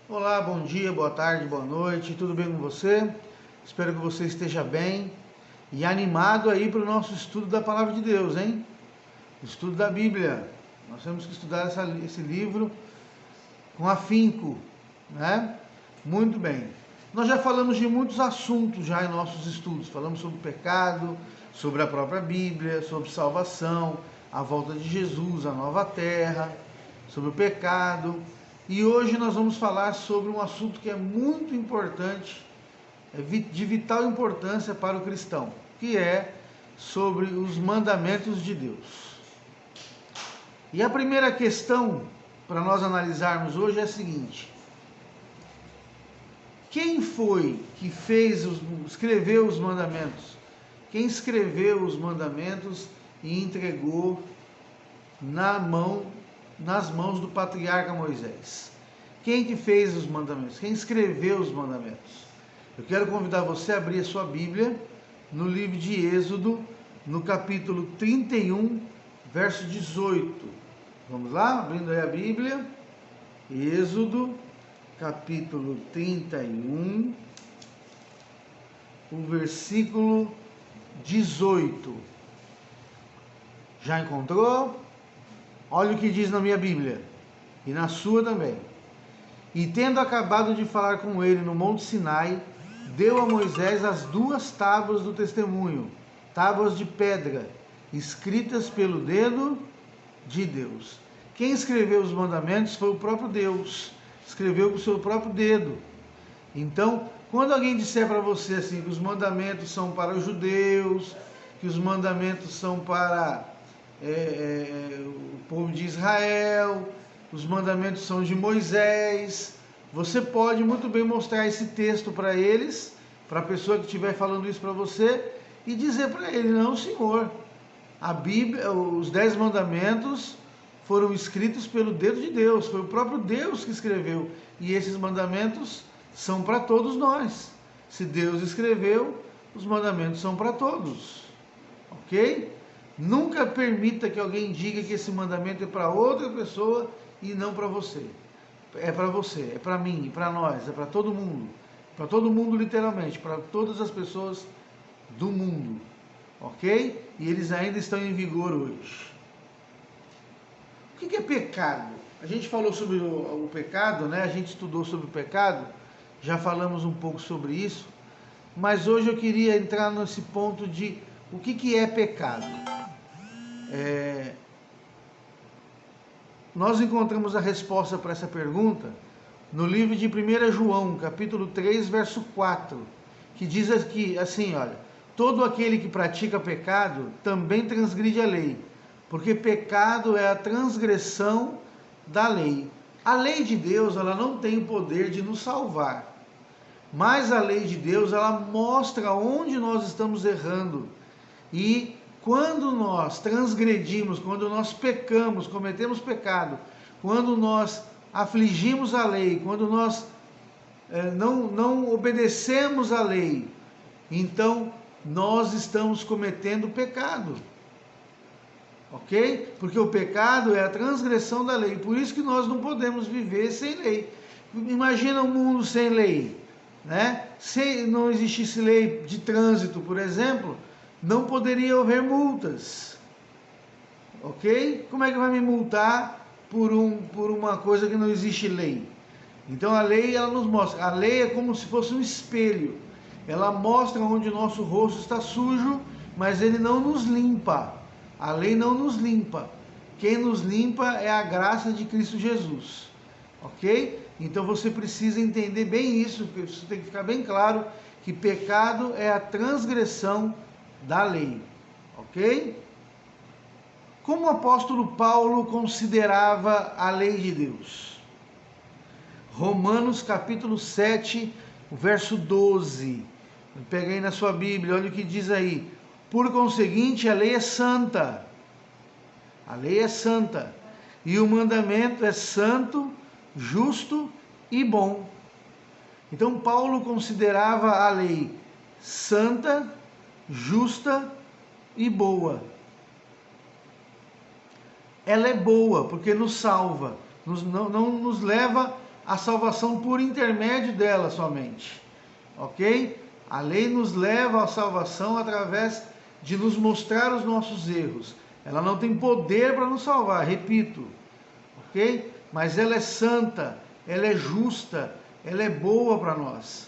Olá, bom dia, boa tarde, boa noite, tudo bem com você? Espero que você esteja bem e animado aí para o nosso estudo da Palavra de Deus, hein? O estudo da Bíblia. Nós temos que estudar esse livro com afinco, né? Muito bem. Nós já falamos de muitos assuntos já em nossos estudos. Falamos sobre o pecado, sobre a própria Bíblia, sobre salvação, a volta de Jesus, a nova terra, sobre o pecado. E hoje nós vamos falar sobre um assunto que é muito importante, de vital importância para o cristão, que é sobre os mandamentos de Deus. E a primeira questão para nós analisarmos hoje é a seguinte: quem foi que escreveu os mandamentos? Quem escreveu os mandamentos e entregou nas mãos do patriarca Moisés? Quem que fez os mandamentos? Quem escreveu os mandamentos? Eu quero convidar você a abrir a sua Bíblia no livro de Êxodo, no capítulo 31, verso 18. Vamos lá? Abrindo aí a Bíblia. Êxodo, capítulo 31, o versículo 18. Já encontrou? Olha o que diz na minha Bíblia e na sua também. E tendo acabado de falar com ele no Monte Sinai, deu a Moisés as 2 tábuas do testemunho, tábuas de pedra, escritas pelo dedo de Deus. Quem escreveu os mandamentos foi o próprio Deus, escreveu com o seu próprio dedo. Então, quando alguém disser para você assim, que os mandamentos são para os judeus, que os mandamentos são para o povo de Israel, os mandamentos são de Moisés, você pode muito bem mostrar esse texto para eles, para a pessoa que estiver falando isso para você, e dizer para ele: não, senhor, a Bíblia, os 10 mandamentos foram escritos pelo dedo de Deus, foi o próprio Deus que escreveu, e esses mandamentos são para todos nós. Se Deus escreveu, os mandamentos são para todos, ok? Nunca permita que alguém diga que esse mandamento é para outra pessoa e não para você. É para você, é para mim, para nós, é para todo mundo literalmente, para todas as pessoas do mundo, ok? E eles ainda estão em vigor hoje. O que é pecado? A gente falou sobre o pecado, né? A gente estudou sobre o pecado, já falamos um pouco sobre isso, mas hoje eu queria entrar nesse ponto de o que é pecado. Nós encontramos a resposta para essa pergunta no livro de 1 João, capítulo 3, verso 4, que diz aqui, assim, olha: todo aquele que pratica pecado também transgride a lei, porque pecado é a transgressão da lei. A lei de Deus, ela não tem o poder de nos salvar, mas a lei de Deus, ela mostra onde nós estamos errando. E quando nós transgredimos, quando nós pecamos, cometemos pecado, quando nós afligimos a lei, quando nós não obedecemos a lei, então nós estamos cometendo pecado, ok? Porque o pecado é a transgressão da lei, por isso que nós não podemos viver sem lei. Imagina um mundo sem lei, né? Se não existisse lei de trânsito, por exemplo, não poderia haver multas, ok? Como é que vai me multar por uma coisa que não existe lei? Então a lei, ela nos mostra, a lei é como se fosse um espelho, ela mostra onde o nosso rosto está sujo, mas ele não nos limpa, a lei não nos limpa, quem nos limpa é a graça de Cristo Jesus, ok? Então você precisa entender bem isso, porque isso tem que ficar bem claro, que pecado é a transgressão da lei, ok? Como o apóstolo Paulo considerava a lei de Deus? Romanos capítulo 7, verso 12. Pega aí na sua Bíblia, olha o que diz aí: por conseguinte, a lei é santa. A lei é santa. E o mandamento é santo, justo e bom. Então Paulo considerava a lei santa, justa e boa. Ela é boa porque nos salva, não nos leva a salvação por intermédio dela somente, ok? A lei nos leva à salvação através de nos mostrar os nossos erros. Ela não tem poder para nos salvar, repito, ok? Mas ela é santa, ela é justa, ela é boa para nós.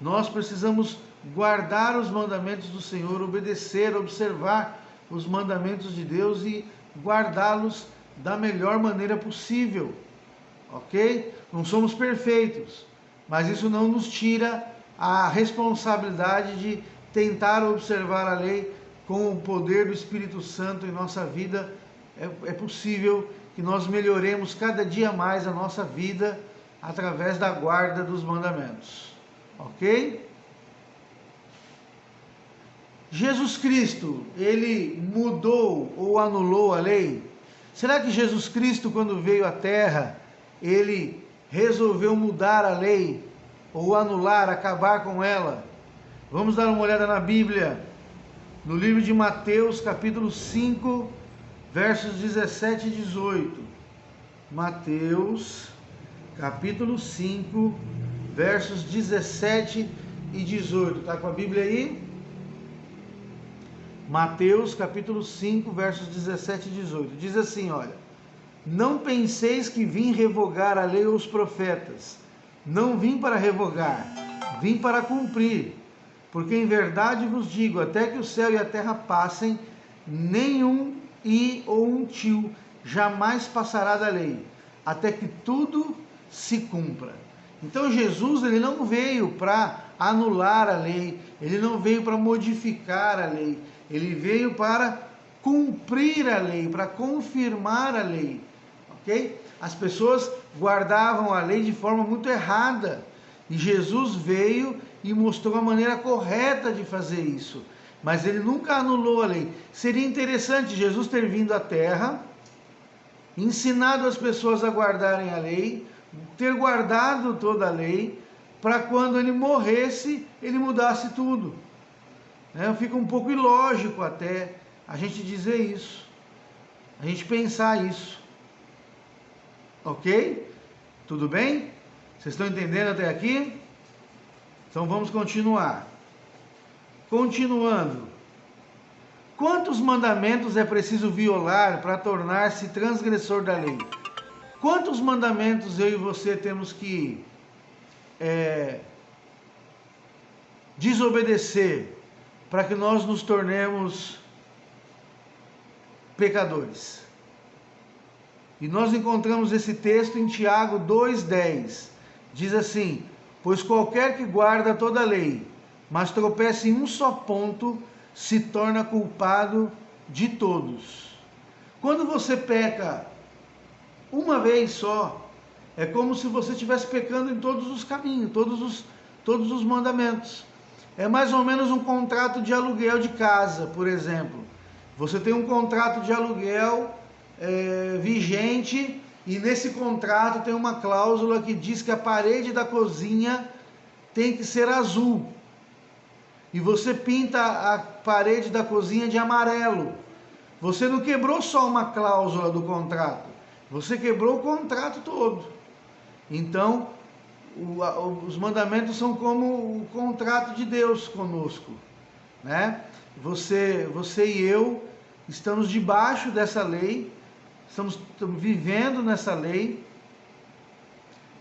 Nós precisamos guardar os mandamentos do Senhor, obedecer, observar os mandamentos de Deus e guardá-los da melhor maneira possível, ok? Não somos perfeitos, mas isso não nos tira a responsabilidade de tentar observar a lei com o poder do Espírito Santo em nossa vida. É possível que nós melhoremos cada dia mais a nossa vida através da guarda dos mandamentos, ok? Jesus Cristo, ele mudou ou anulou a lei? Será que Jesus Cristo, quando veio à Terra, ele resolveu mudar a lei, ou anular, acabar com ela? Vamos dar uma olhada na Bíblia, no livro de Mateus, capítulo 5, versos 17 e 18. Mateus, capítulo 5, versos 17 e 18. Está com a Bíblia aí? Mateus, capítulo 5, versos 17 e 18. Diz assim, olha: não penseis que vim revogar a lei ou os profetas. Não vim para revogar, vim para cumprir. Porque em verdade vos digo, até que o céu e a terra passem, nenhum i ou um tio jamais passará da lei, até que tudo se cumpra. Então Jesus, ele não veio para anular a lei, ele não veio para modificar a lei, ele veio para cumprir a lei, para confirmar a lei, ok? As pessoas guardavam a lei de forma muito errada, e Jesus veio e mostrou a maneira correta de fazer isso, mas ele nunca anulou a lei. Seria interessante Jesus ter vindo à Terra, ensinado as pessoas a guardarem a lei, ter guardado toda a lei, para quando ele morresse, ele mudasse tudo. Fica um pouco ilógico até a gente dizer isso, a gente pensar isso, ok? Tudo bem? Vocês estão entendendo até aqui? Então vamos continuar. Continuando. Quantos mandamentos é preciso violar para tornar-se transgressor da lei? Quantos mandamentos eu e você temos que desobedecer para que nós nos tornemos pecadores? E nós encontramos esse texto em Tiago 2,10. Diz assim: pois qualquer que guarda toda a lei, mas tropeça em um só ponto, se torna culpado de todos. Quando você peca uma vez só, é como se você estivesse pecando em todos os caminhos, todos os mandamentos. É mais ou menos um contrato de aluguel de casa, por exemplo. Você tem um contrato de aluguel vigente, e nesse contrato tem uma cláusula que diz que a parede da cozinha tem que ser azul. E você pinta a parede da cozinha de amarelo. Você não quebrou só uma cláusula do contrato, você quebrou o contrato todo. Então, os mandamentos são como o contrato de Deus conosco, né? Você e eu estamos debaixo dessa lei, estamos vivendo nessa lei,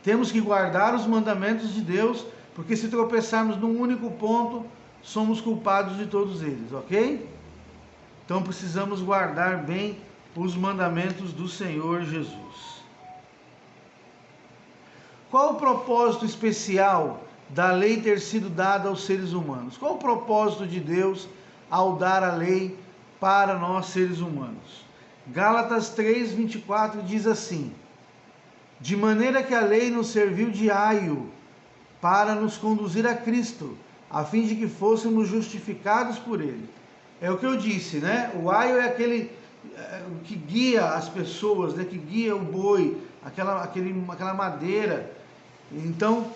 temos que guardar os mandamentos de Deus, porque se tropeçarmos num único ponto, somos culpados de todos eles, ok? Então precisamos guardar bem os mandamentos do Senhor Jesus. Qual o propósito especial da lei ter sido dada aos seres humanos? Qual o propósito de Deus ao dar a lei para nós seres humanos? Gálatas 3:24 diz assim: de maneira que a lei nos serviu de aio para nos conduzir a Cristo, a fim de que fôssemos justificados por Ele. É o que eu disse, né? O aio é aquele que guia as pessoas, né? Que guia o boi, aquela madeira. Então,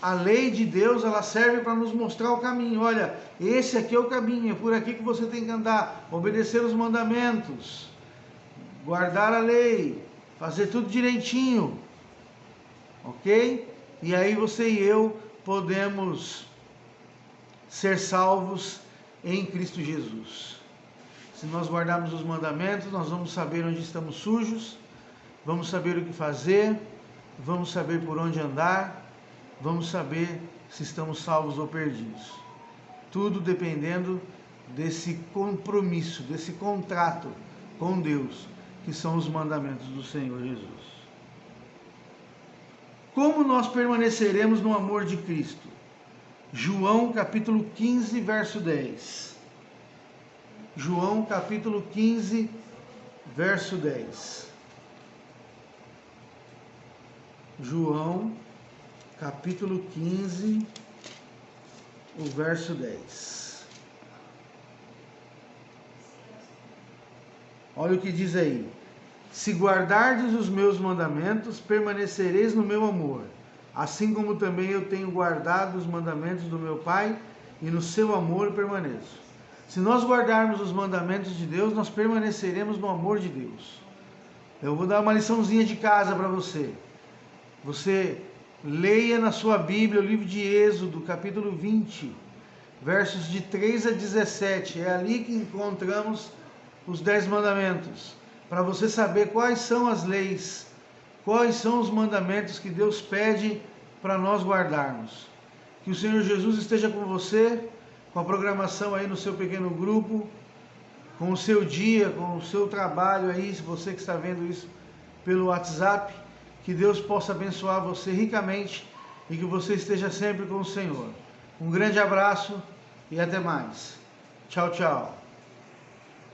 a lei de Deus, ela serve para nos mostrar o caminho. Olha, esse aqui é o caminho, é por aqui que você tem que andar, obedecer os mandamentos, guardar a lei, fazer tudo direitinho, ok? E aí você e eu podemos ser salvos em Cristo Jesus. Se nós guardarmos os mandamentos, nós vamos saber onde estamos sujos, vamos saber o que fazer, vamos saber por onde andar, vamos saber se estamos salvos ou perdidos. Tudo dependendo desse compromisso, desse contrato com Deus, que são os mandamentos do Senhor Jesus. Como nós permaneceremos no amor de Cristo? João capítulo 15, verso 10. João capítulo 15, verso 10. João capítulo 15, o verso 10. Olha o que diz aí. Se guardardes os meus mandamentos, permanecereis no meu amor, assim como também eu tenho guardado os mandamentos do meu Pai, e no seu amor permaneço. Se nós guardarmos os mandamentos de Deus, nós permaneceremos no amor de Deus. Eu vou dar uma liçãozinha de casa para você. Você leia na sua Bíblia o livro de Êxodo, capítulo 20, versos de 3 a 17. É ali que encontramos os 10 mandamentos, para você saber quais são as leis, quais são os mandamentos que Deus pede para nós guardarmos. Que o Senhor Jesus esteja com você, com a programação aí no seu pequeno grupo, com o seu dia, com o seu trabalho aí, se você que está vendo isso pelo WhatsApp, que Deus possa abençoar você ricamente e que você esteja sempre com o Senhor. Um grande abraço e até mais. Tchau, tchau.